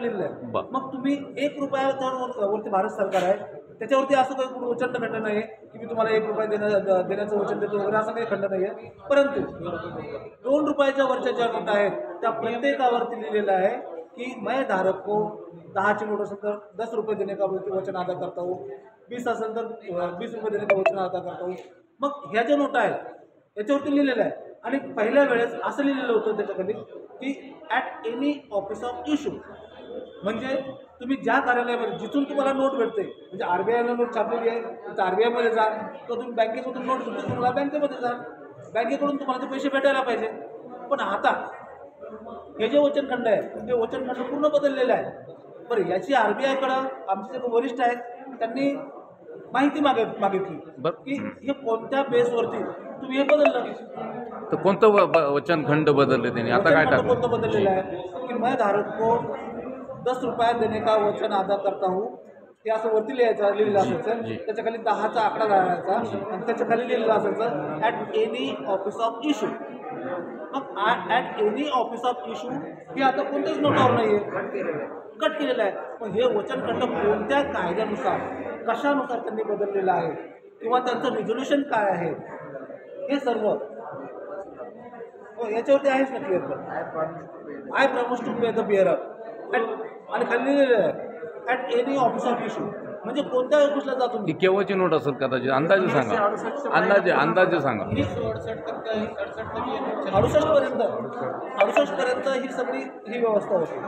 लिहिलेलं आहे. मग तुम्ही 1 रुपयावरती भारत सरकार आहे, त्याच्यावरती असं काही कुठं वचन खंड नाही आहे की मी तुम्हाला 1 रुपया देण्याचं वचन देतो वगैरे, असं काही खंड नाही आहे. परंतु 2 रुपयाच्या वरच्या ज्या नोट आहेत त्या प्रत्येकावरती लिहिलेलं आहे की मैं धारक को 10ची नोट असेल तर 10 रुपये देणे का वचन अदा करता हूँ, 20 असेल तर 20 रुपये देणे का वचन अदा करता हूँ. मग ह्या ज्या नोटा आहेत याच्यावरती लिहिलेलं आहे. आणि पहिल्या वेळेस असं लिहिलेलं होतं त्याच्याखाली की at any office of issue, म्हणजे तुम्ही ज्या कार्यालयामध्ये जिथून तुम्हाला नोट भेटते, म्हणजे RBIला नोट छापलेली आहे तर RBIमध्ये जा, तर तुम्ही बँकेमधून नोट घेतो तुम्हाला बँकेमध्ये जा, बँकेकडून तुम्हाला ते पैसे भेटायला पाहिजे. पण आता हे जे वचनखंड आहे ते वचनखंड पूर्ण बदललेलं आहे. बरं, याची RBIकडं आमचे जे वरिष्ठ आहेत त्यांनी माहिती मागितली की हे कोणत्या बेसवरती तुम्ही हे बदललं. तर कोणतं वचनखंड बदलले त्यांनी, आता काय टाकलं? कोणतं बदललेलं आहे की मैं धारक को 10 रुपया देणे का वचन अदा करता हूँ, हे असं वरती लिहिलेलं असायचं, त्याच्या खाली 10चा आकडा लावायचा आणि त्याच्या खाली लिहिलेलं असायचं at any office of issue. मग at any office of issue हे आता कोणत्याच नोटावर नाही आहे, कट केलेलं आहे. मग हे वचनखंड कोणत्या कायद्यानुसार कशानुसार त्यांनी बदललेलं आहे किंवा त्यांचं रिझोल्युशन काय आहे हे सर्व याच्यावरती आहेच ना क्लिअर कर. I promise to pay the bearer आणि खाली लिहिलेलं आहे at any office of issue, म्हणजे कोणत्या ऑफिसला जा तुम्ही. केव्हाची नोट असेल कदाचित, अंदाजे सांगा, अंदाजे सांगा. 68 पर्यंत ही सगळी ही व्यवस्था होती.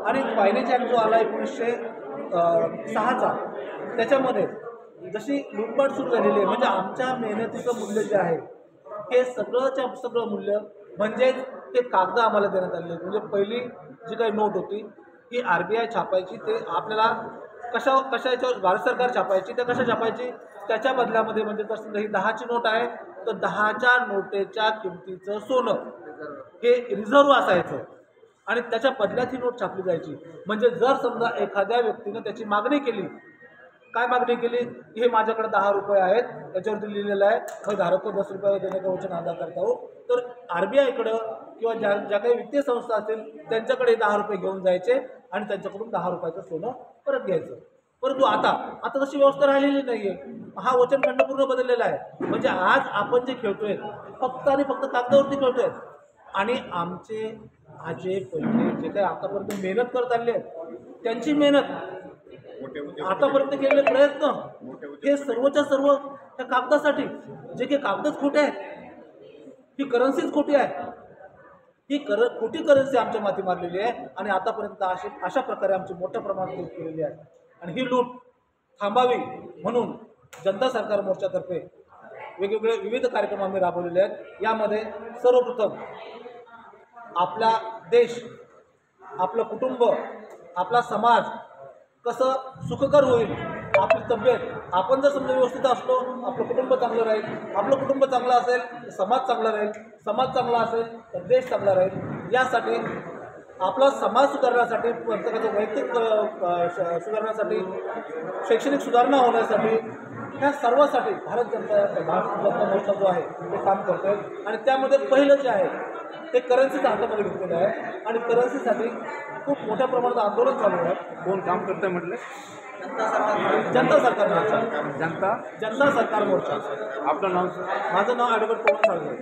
आणि फायनान्स ॲक्ट जो आला 1906चा, त्याच्यामध्ये जशी लूटपाट सुरू झालेली आहे, म्हणजे आमच्या मेहनतीचं मूल्य जे आहे हे सगळं मूल्य म्हणजे ते कागद आम्हाला देण्यात आलेले. म्हणजे पहिली जी काही नोट होती ही RBI छापायची, ते आपल्याला कशाच्या भारत सरकार छापायची, ते कशा छापायची त्याच्या बदल्यामध्ये, म्हणजे जर ही 10ची नोट आहे तर 10च्या नोटेच्या किमतीचं सोनं हे रिझर्व्ह असायचं आणि त्याच्या बदल्यात ही नोट छापली जायची. म्हणजे जर समजा एखाद्या व्यक्तीनं त्याची मागणी केली, काय मागणी केली, हे माझ्याकडे 10 रुपये आहेत, त्याच्यावरती लिहिलेलं आहे मग धारक को 10 रुपये देणे का वचन अदा करता हो, तर RBIकडं किंवा ज्या काही वित्तीय संस्था असतील त्यांच्याकडे 10 रुपये घेऊन जायचे आणि त्यांच्याकडून 10 रुपयाचं सोनं परत घ्यायचं. परंतु आता तशी व्यवस्था राहिलेली नाही आहे. हा वचनखंड पूर्ण बदललेला आहे. म्हणजे आज आपण जे खेळतोय फक्त आणि फक्त कागदावरती खेळतोय आणि आमचे आजे पहिले जे काही आतापर्यंत मेहनत करत आले आहेत त्यांची मेहनत, आतापर्यंत केलेले प्रयत्न हे सर्वच्या सर्व त्या कागदासाठी, जे काही कागदच खोटे आहेत, ही करन्सीच खोटी आहे, ही खोटी करन्सी आमच्या माती मारलेली आहे आणि आतापर्यंत अशा प्रकारे आमची मोठ्या प्रमाणात लूट केलेली आहे. आणि ही लूट थांबावी म्हणून जनता सरकार मोर्चातर्फे वेगवेगळे विविध कार्यक्रम आम्ही राबवलेले आहेत. यामध्ये सर्वप्रथम आपला देश, आपलं कुटुंब, आपला समाज कसं सुखकर होईल, आपली तब्येत, आपण जर समजा व्यवस्थित असलो आपलं कुटुंब चांगलं राहील, आपलं कुटुंब चांगलं असेल तर समाज चांगला राहील, समाज चांगला असेल तर देश चांगला राहील. यासाठी आपला समाज सुधारण्यासाठी, प्रत्येकाचं वैयक्तिक सुधारण्यासाठी, शैक्षणिक सुधारणा होण्यासाठी, ह्या सर्वासाठी भारत जनता मोर्चा जो आहे ते काम करतो आहे. आणि त्यामध्ये पहिलं जे आहे ते करन्सीचं हातामध्ये घेतलेलं आहे आणि करन्सीसाठी खूप मोठ्या प्रमाणात आंदोलन चालू आहे. कोण काम करतंय म्हटलं? जनता सरकार मोर्चा. जनता सरकार मोर्चा. आपलं नाव? माझं नाव ॲडव्होकेट पवन साळवे.